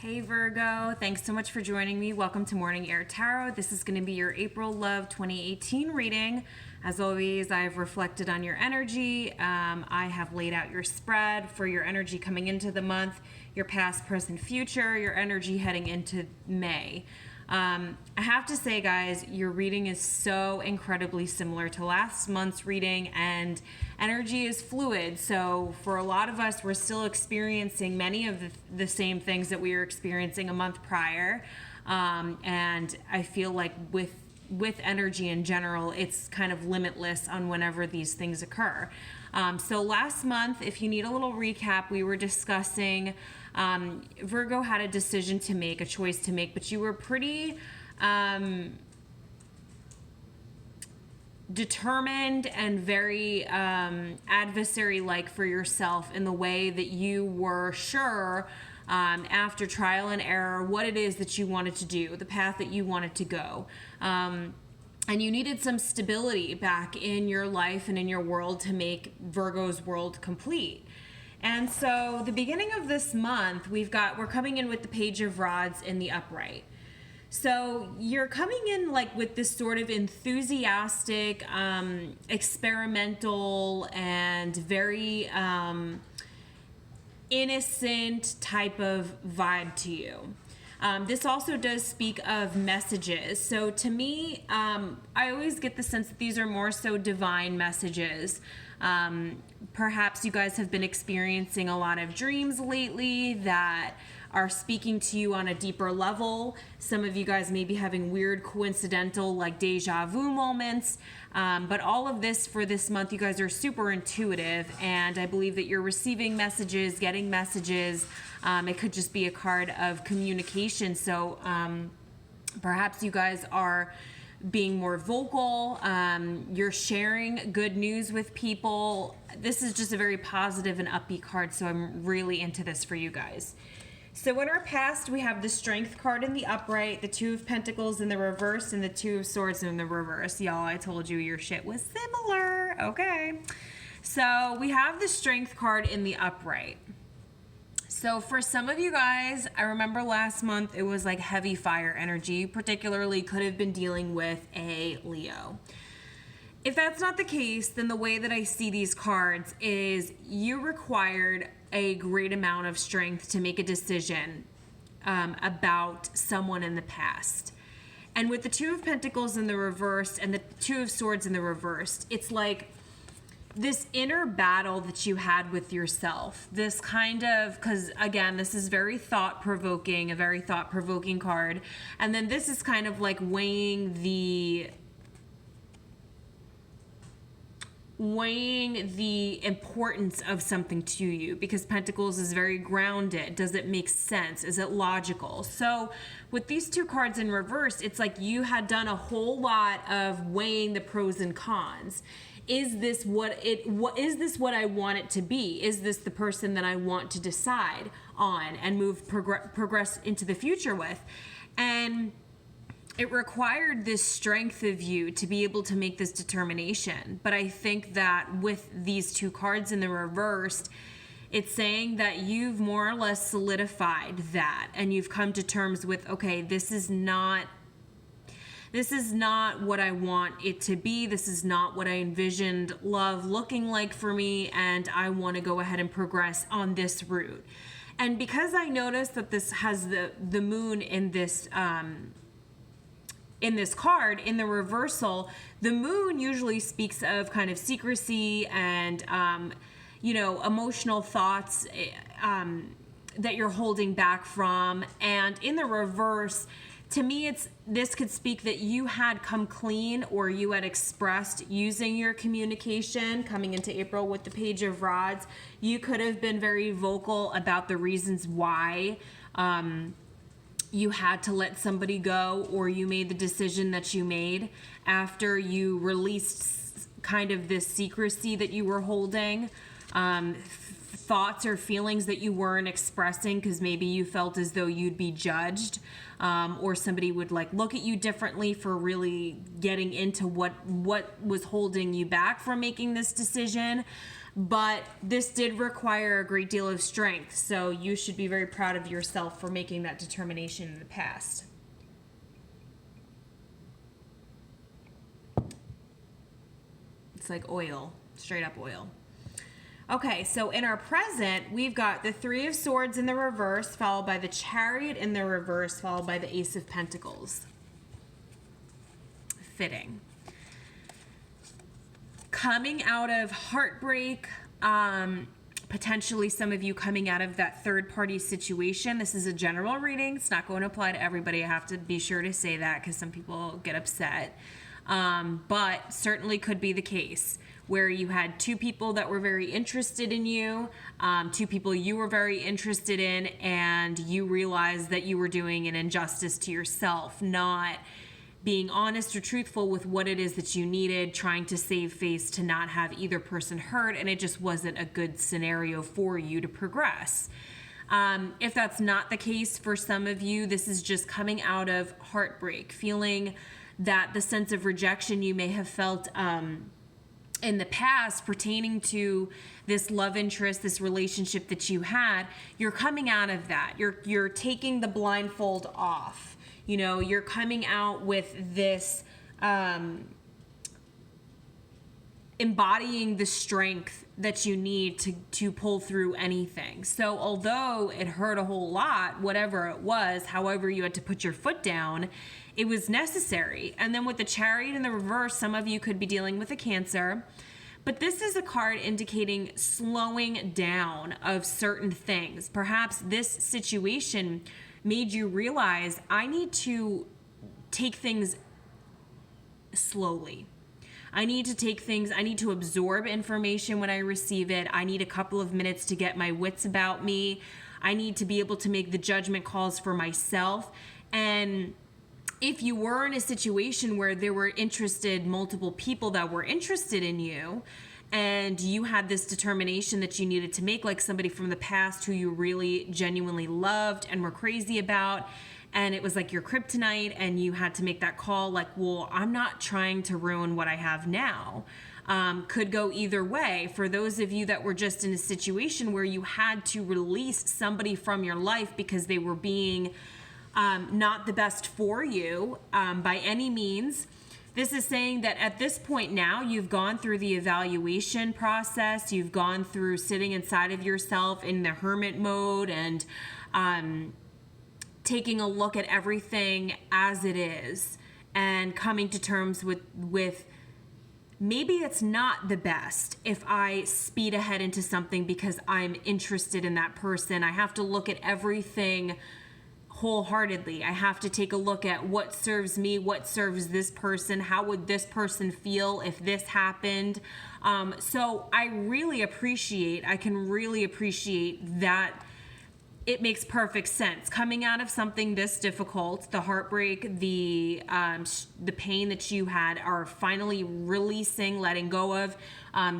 Hey Virgo, thanks so much for joining me. Welcome to Morning Air Tarot. This is going to be your April Love 2018 reading. As always, I've reflected on your energy. I have laid out your spread for your energy coming into the month, your past, present, future, your energy heading into May. I have to say, guys, your reading is so incredibly similar to last month's reading, and energy is fluid. So for a lot of us, we're still experiencing many of the same things that we were experiencing a month prior. And I feel like with energy in general, it's kind of limitless on whenever these things occur. So last month, if you need a little recap, we were discussing Virgo had a decision to make, a choice to make, but you were pretty determined and very adversary-like for yourself in the way that you were sure after trial and error what it is that you wanted to do, the path that you wanted to go. And you needed some stability back in your life and in your world to make Virgo's world complete. And so the beginning of this month, we're coming in with the Page of Rods in the upright. So you're coming in like with this sort of enthusiastic, experimental, and very innocent type of vibe to you. This also does speak of messages. So to me, I always get the sense that these are more so divine messages. Perhaps you guys have been experiencing a lot of dreams lately that are speaking to you on a deeper level. Some of you guys may be having weird coincidental like deja vu moments. But all of this for this month, you guys are super intuitive, and I believe that you're receiving messages, getting messages. It could just be a card of communication. So perhaps you guys are being more vocal. You're sharing good news with people. This is just a very positive and upbeat card, so I'm really into this for you guys. So in our past, we have the Strength card in the upright, the Two of Pentacles in the reverse, and the Two of Swords in the reverse. Y'all, I told you your shit was similar. Okay. So we have the Strength card in the upright. So for some of you guys, I remember last month it was like heavy fire energy, particularly could have been dealing with a Leo. If that's not the case, then the way that I see these cards is you required a great amount of strength to make a decision about someone in the past. And with the Two of Pentacles in the reverse and the Two of Swords in the reverse, it's like this inner battle that you had with yourself, this kind of, because again, this is very thought-provoking, a very thought-provoking card. And then this is kind of like weighing the importance of something to you, because Pentacles is very grounded. Does it make sense? Is it logical? So with these two cards in reverse, it's like you had done a whole lot of weighing the pros and cons. Is this what I want it to be? Is this the person that I want to decide on and progress into the future with? And it required this strength of you to be able to make this determination. But I think that with these two cards in the reverse, it's saying that you've more or less solidified that, and you've come to terms with, okay, this is not what I want it to be. This is not what I envisioned love looking like for me, and I want to go ahead and progress on this route. And because I noticed that this has the moon in this card, in the reversal, the moon usually speaks of kind of secrecy and, emotional thoughts that you're holding back from. And in the reverse, to me, this could speak that you had come clean, or you had expressed using your communication coming into April with the Page of Rods. You could have been very vocal about the reasons why you had to let somebody go, or you made the decision that you made after you released kind of this secrecy that you were holding, thoughts or feelings that you weren't expressing because maybe you felt as though you'd be judged, or somebody would like look at you differently for really getting into what was holding you back from making this decision. But this did require a great deal of strength, so you should be very proud of yourself for making that determination in the past. It's like oil, straight up oil. Okay, so in our present, we've got the Three of Swords in the reverse, followed by the Chariot in the reverse, followed by the Ace of Pentacles. Fitting. Coming out of heartbreak, potentially some of you coming out of that third-party situation. This is a general reading. It's not going to apply to everybody. I have to be sure to say that because some people get upset. But certainly could be the case where you had two people that were very interested in you, two people you were very interested in, and you realized that you were doing an injustice to yourself, not being honest or truthful with what it is that you needed, trying to save face to not have either person hurt, and it just wasn't a good scenario for you to progress. If that's not the case for some of you, this is just coming out of heartbreak, feeling that the sense of rejection you may have felt in the past pertaining to this love interest, this relationship that you had, you're coming out of that. You're taking the blindfold off. You know, you're coming out with this embodying the strength that you need to pull through anything. So although it hurt a whole lot, whatever it was, however you had to put your foot down, it was necessary. And then with the Chariot in the reverse, some of you could be dealing with a Cancer. But this is a card indicating slowing down of certain things. Perhaps this situation made you realize, I need to take things slowly. I need to absorb information when I receive it. I need a couple of minutes to get my wits about me. I need to be able to make the judgment calls for myself. And if you were in a situation where there were multiple people that were interested in you, and you had this determination that you needed to make, like somebody from the past who you really genuinely loved and were crazy about, and it was like your kryptonite, and you had to make that call like, well, I'm not trying to ruin what I have now. Could go either way. For those of you that were just in a situation where you had to release somebody from your life because they were being not the best for you by any means, this is saying that at this point now, you've gone through the evaluation process, you've gone through sitting inside of yourself in the hermit mode and taking a look at everything as it is and coming to terms with maybe it's not the best if I speed ahead into something because I'm interested in that person. I have to look at everything wholeheartedly. I have to take a look at what serves me, what serves this person, how would this person feel if this happened. So I can really appreciate that. It makes perfect sense. Coming out of something this difficult, the heartbreak, the pain that you had are finally releasing, letting go of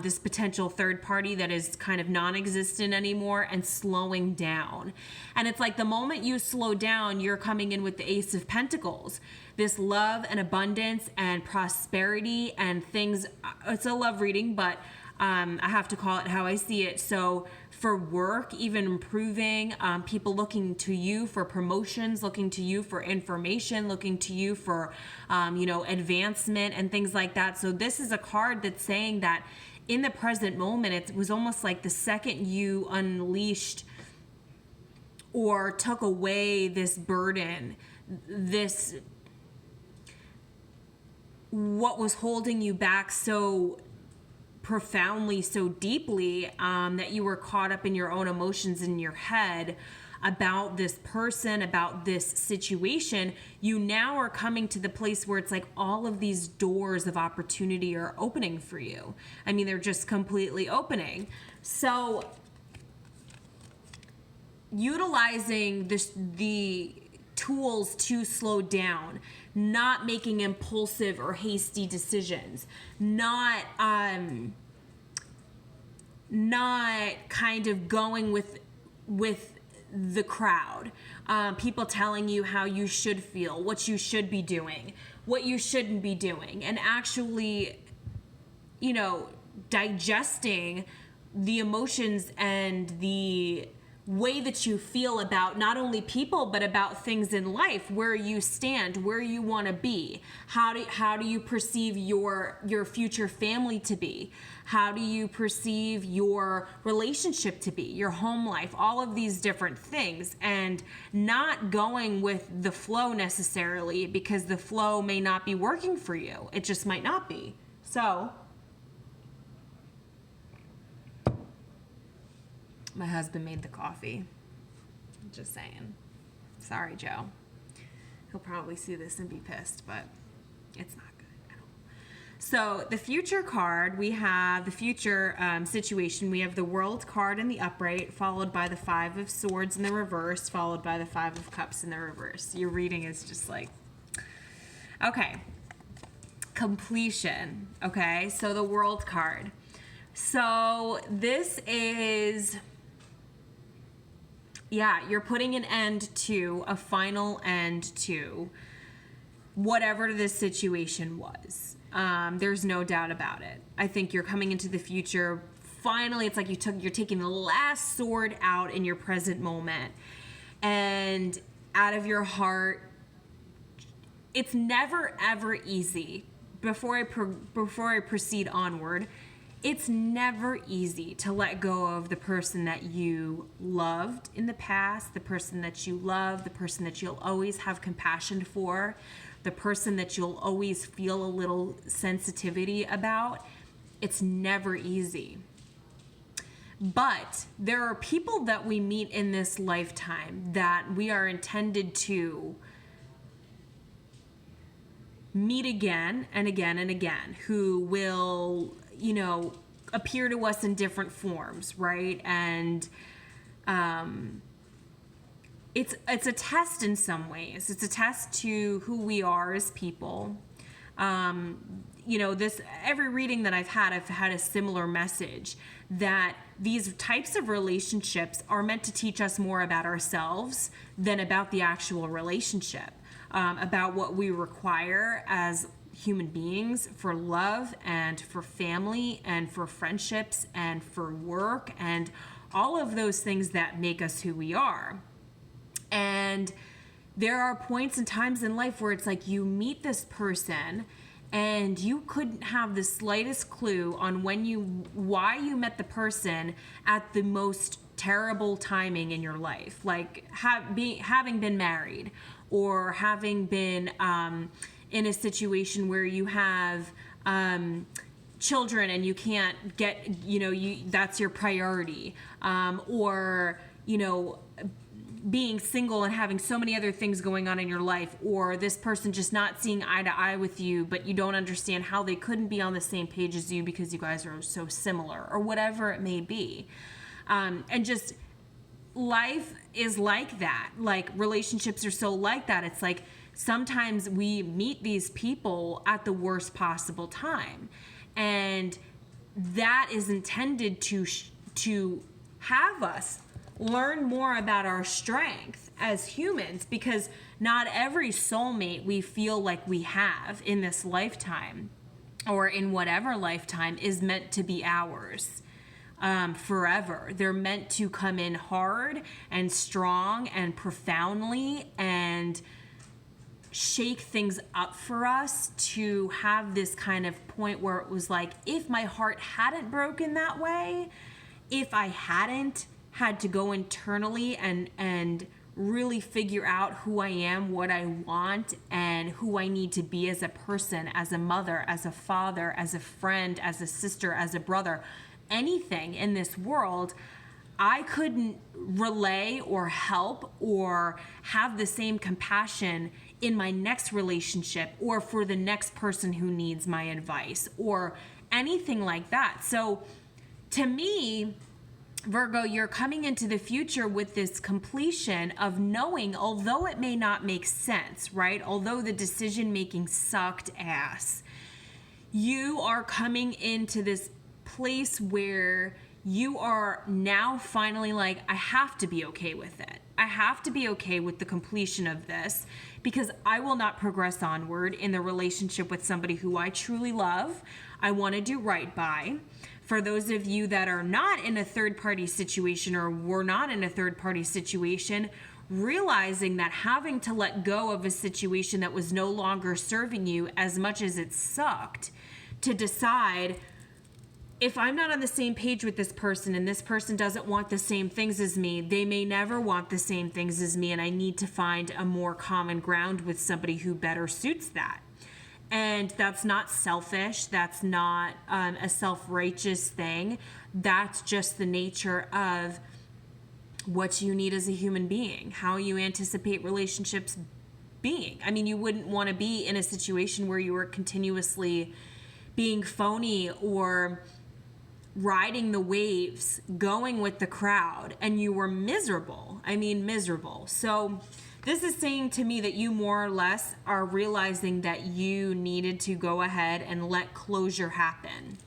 this potential third party that is kind of non-existent anymore and slowing down. And it's like the moment you slow down, you're coming in with the Ace of Pentacles. This love and abundance and prosperity and things. It's a love reading, but I have to call it how I see it. So for work, even improving, people looking to you for promotions, looking to you for information, looking to you for, advancement and things like that. So this is a card that's saying that in the present moment, it was almost like the second you unleashed or took away this burden, what was holding you back so profoundly, so deeply, that you were caught up in your own emotions in your head about this person, about this situation, you now are coming to the place where it's like all of these doors of opportunity are opening for you. I mean, they're just completely opening. So utilizing the tools to slow down, not making impulsive or hasty decisions, not kind of going with the crowd, people telling you how you should feel, what you should be doing, what you shouldn't be doing, and actually, digesting the emotions and the way that you feel about not only people but about things in life, where you stand, where you want to be, how do you perceive your future family to be, how do you perceive your relationship to be, your home life, all of these different things, and not going with the flow necessarily, because the flow may not be working for you. It just might not be. So my husband made the coffee. Just saying. Sorry, Joe. He'll probably see this and be pissed, but it's not good at all. So the future card, we have the future situation. We have the World card in the upright, followed by the Five of Swords in the reverse, followed by the Five of Cups in the reverse. Your reading is just like, okay. Completion. Okay, so the World card. So this is... yeah, you're putting an end to, a final end to whatever this situation was. There's no doubt about it. I think you're coming into the future. Finally, it's like you're taking the last sword out in your present moment, and out of your heart. It's never ever easy. Before I proceed onward, it's never easy to let go of the person that you loved in the past, the person that you love, the person that you'll always have compassion for, the person that you'll always feel a little sensitivity about. It's never easy. But there are people that we meet in this lifetime that we are intended to meet again and again and again, who will, appear to us in different forms, right? And it's a test in some ways. It's a test to who we are as people. Every reading that I've had a similar message, that these types of relationships are meant to teach us more about ourselves than about the actual relationship, about what we require as human beings for love and for family and for friendships and for work and all of those things that make us who we are. And there are points and times in life where it's like you meet this person and you couldn't have the slightest clue on why you met the person at the most terrible timing in your life, like having been married, or having been in a situation where you have children and you can't get, that's your priority, or being single and having so many other things going on in your life, or this person just not seeing eye to eye with you, but you don't understand how they couldn't be on the same page as you because you guys are so similar, or whatever it may be. And just life is like that. Like relationships are so like that. It's like sometimes we meet these people at the worst possible time, and that is intended to have us learn more about our strength as humans, because not every soulmate we feel like we have in this lifetime or in whatever lifetime is meant to be ours forever. They're meant to come in hard and strong and profoundly and shake things up for us, to have this kind of point where it was like, if my heart hadn't broken that way, if I hadn't had to go internally and really figure out who I am, what I want, and who I need to be as a person, as a mother, as a father, as a friend, as a sister, as a brother, anything in this world, I couldn't relay or help or have the same compassion in my next relationship or for the next person who needs my advice or anything like that. So to me, Virgo, you're coming into the future with this completion of knowing, although it may not make sense, right? Although the decision making sucked ass, you are coming into this place where you are now finally like, I have to be okay with it. I have to be okay with the completion of this, because I will not progress onward in the relationship with somebody who I truly love, I want to do right by, For those of you that are not in a third-party situation or were not in a third-party situation, realizing that having to let go of a situation that was no longer serving you as much as it sucked, to decide, if I'm not on the same page with this person and this person doesn't want the same things as me, they may never want the same things as me, and I need to find a more common ground with somebody who better suits that. And that's not selfish. That's not a self-righteous thing. That's just the nature of what you need as a human being, how you anticipate relationships being. I mean, you wouldn't want to be in a situation where you were continuously being phony or riding the waves, going with the crowd, and you were miserable. I mean, miserable. So this is saying to me that you more or less are realizing that you needed to go ahead and let closure happen.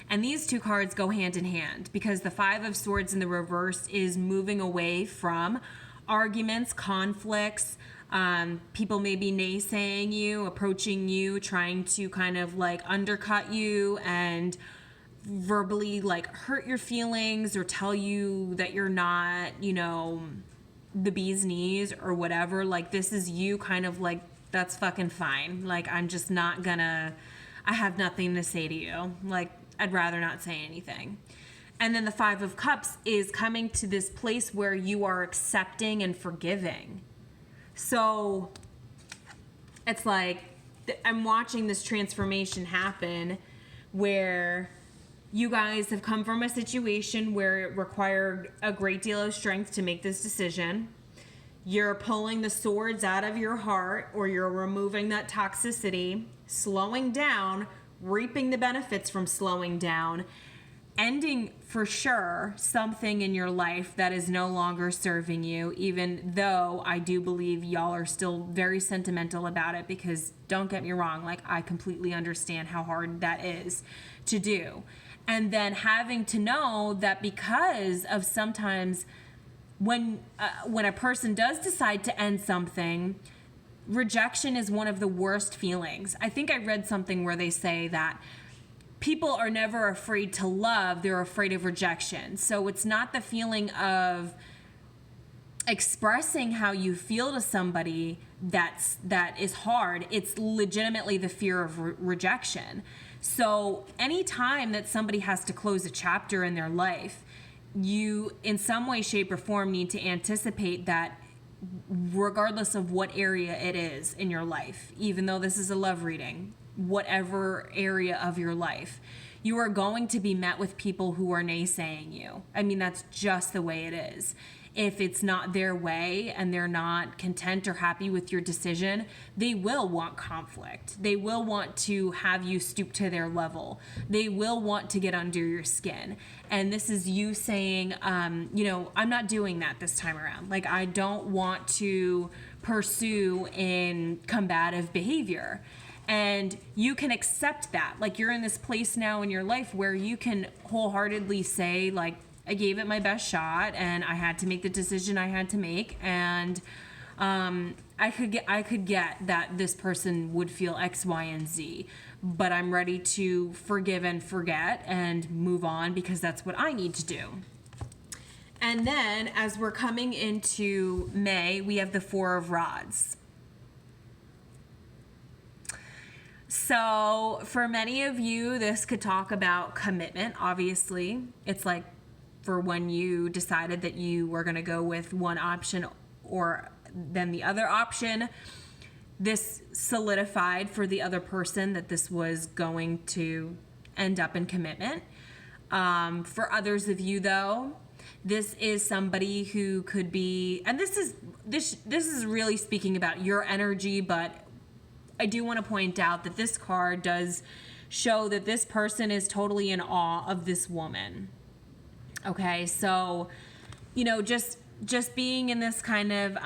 And these two cards go hand in hand, because the Five of Swords in the reverse is moving away from arguments, conflicts, people may be naysaying you, approaching you, trying to kind of like undercut you and verbally like hurt your feelings or tell you that you're not, you know, the bee's knees or whatever. Like, this is you kind of like, that's fucking fine. Like, I'm just not gonna, I have nothing to say to you. Like, I'd rather not say anything. And then the Five of Cups is coming to this place where you are accepting and forgiving. So it's like, I'm watching this transformation happen where you guys have come from a situation where it required a great deal of strength to make this decision. You're pulling the swords out of your heart, or you're removing that toxicity, slowing down, reaping the benefits from slowing down, ending for sure something in your life that is no longer serving you, even though I do believe y'all are still very sentimental about it, because don't get me wrong, like, I completely understand how hard that is to do. And then having to know that because of sometimes when a person does decide to end something, rejection is one of the worst feelings. I think I read something where they say that people are never afraid to love, they're afraid of rejection. So it's not the feeling of expressing how you feel to somebody that is hard. It's legitimately the fear of rejection. So anytime that somebody has to close a chapter in their life, you in some way, shape, or form need to anticipate that, regardless of what area it is in your life, even though this is a love reading, whatever area of your life, you are going to be met with people who are naysaying you. I mean, that's just the way it is. If it's not their way and they're not content or happy with your decision, they will want conflict. They will want to have you stoop to their level. They will want to get under your skin. And this is you saying, you know, I'm not doing that this time around. Like, I don't want to pursue in combative behavior. And you can accept that. Like, you're in this place now in your life where you can wholeheartedly say, like, I gave it my best shot and I had to make the decision I had to make. And I could get that this person would feel X, Y, and Z, but I'm ready to forgive and forget and move on, because that's what I need to do. And then as we're coming into May, we have the Four of Rods. So for many of you, this could talk about commitment. Obviously, it's like for when you decided that you were going to go with one option or then the other option. This solidified for the other person that this was going to end up in commitment. For others of you, though, this is somebody who could be, and this is really speaking about your energy, but I do want to point out that this card does show that this person is totally in awe of this woman. Okay, so, you know, just being in this kind of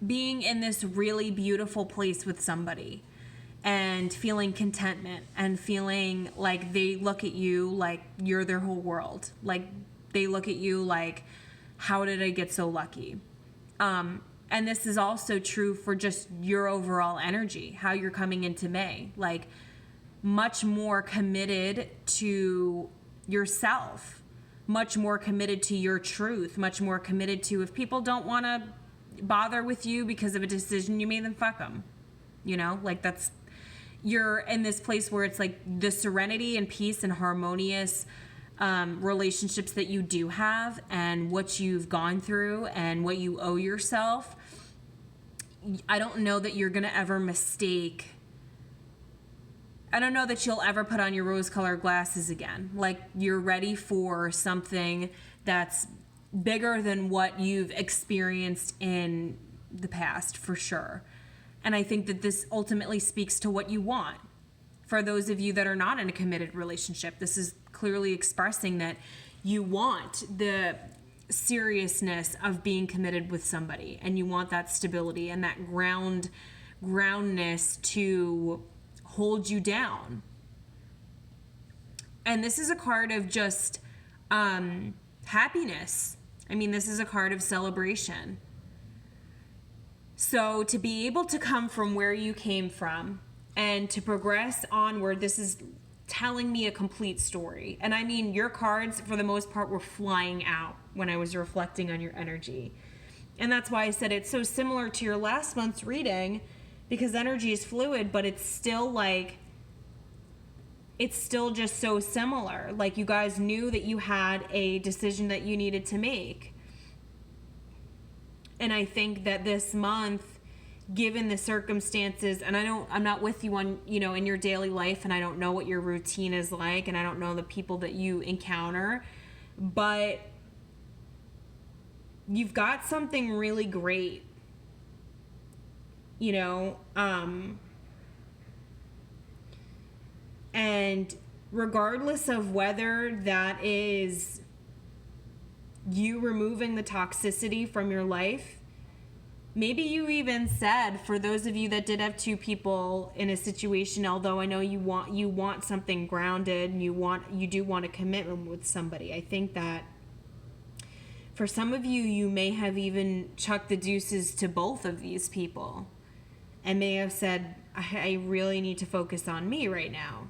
being in this really beautiful place with somebody and feeling contentment and feeling like they look at you like you're their whole world. Like, they look at you like, how did I get so lucky? And this is also true for just your overall energy, how you're coming into May. Like, much more committed to yourself, much more committed to your truth, much more committed to, if people don't want to bother with you because of a decision you made, then fuck them. You know, like, that's, you're in this place where it's like the serenity and peace and harmonious relationships that you do have and what you've gone through and what you owe yourself. I don't know that you're going to ever mistake. I don't know that you'll ever put on your rose-colored glasses again. Like, you're ready for something that's bigger than what you've experienced in the past, for sure. And I think that this ultimately speaks to what you want. For those of you that are not in a committed relationship, this is clearly expressing that you want the seriousness of being committed with somebody, and you want that stability and that groundness to hold you down. And this is a card of just happiness. I mean, this is a card of celebration. So to be able to come from where you came from and to progress onward, this is telling me a complete story. And I mean, your cards, for the most part, were flying out when I was reflecting on your energy. And that's why I said it's so similar to your last month's reading, because energy is fluid, but it's still like, it's still just so similar. Like, you guys knew that you had a decision that you needed to make. And I think that this month, given the circumstances, and I'm not with you on, you know, in your daily life, and I don't know what your routine is like, and I don't know the people that you encounter, but you've got something really great, you know, and regardless of whether that is you removing the toxicity from your life, maybe you even said, for those of you that did have two people in a situation, although I know you want something grounded and you do want a commitment with somebody, I think that for some of you, you may have even chucked the deuces to both of these people and may have said, I really need to focus on me right now.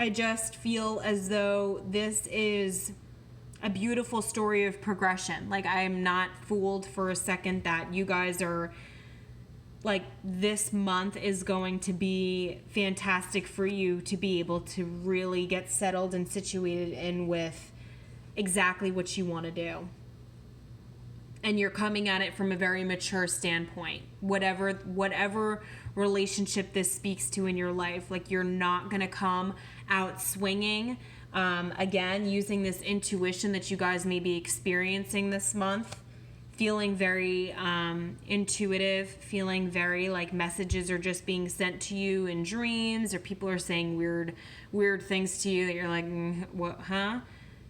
I just feel as though this is a beautiful story of progression. Like, I am not fooled for a second that you guys are, like, this month is going to be fantastic for you to be able to really get settled and situated in with exactly what you want to do. And you're coming at it from a very mature standpoint. Whatever relationship this speaks to in your life, like, you're not going to come out swinging. Again, using this intuition that you guys may be experiencing this month, feeling very intuitive, feeling very like messages are just being sent to you in dreams, or people are saying weird things to you that you're like, what, huh?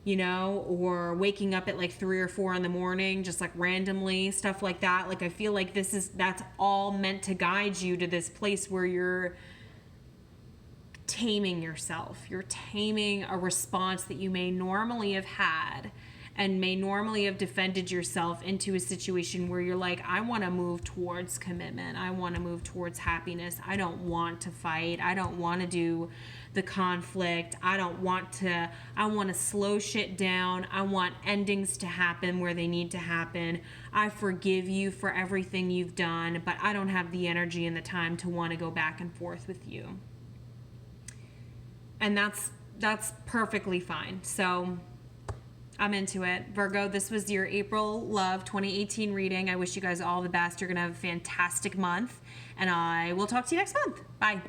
You know, or waking up at like 3 or 4 in the morning, just like randomly, stuff like that. Like, I feel like that's all meant to guide you to this place where you're taming yourself. You're taming a response that you may normally have had and may normally have defended yourself into a situation where you're like, I want to move towards commitment. I want to move towards happiness. I don't want to fight. I don't want to do the conflict. I want to slow shit down. I want endings to happen where they need to happen. I forgive you for everything you've done, but I don't have the energy and the time to want to go back and forth with you. And that's perfectly fine. So I'm into it. Virgo, this was your April Love 2018 reading. I wish you guys all the best. You're going to have a fantastic month, and I will talk to you next month. Bye.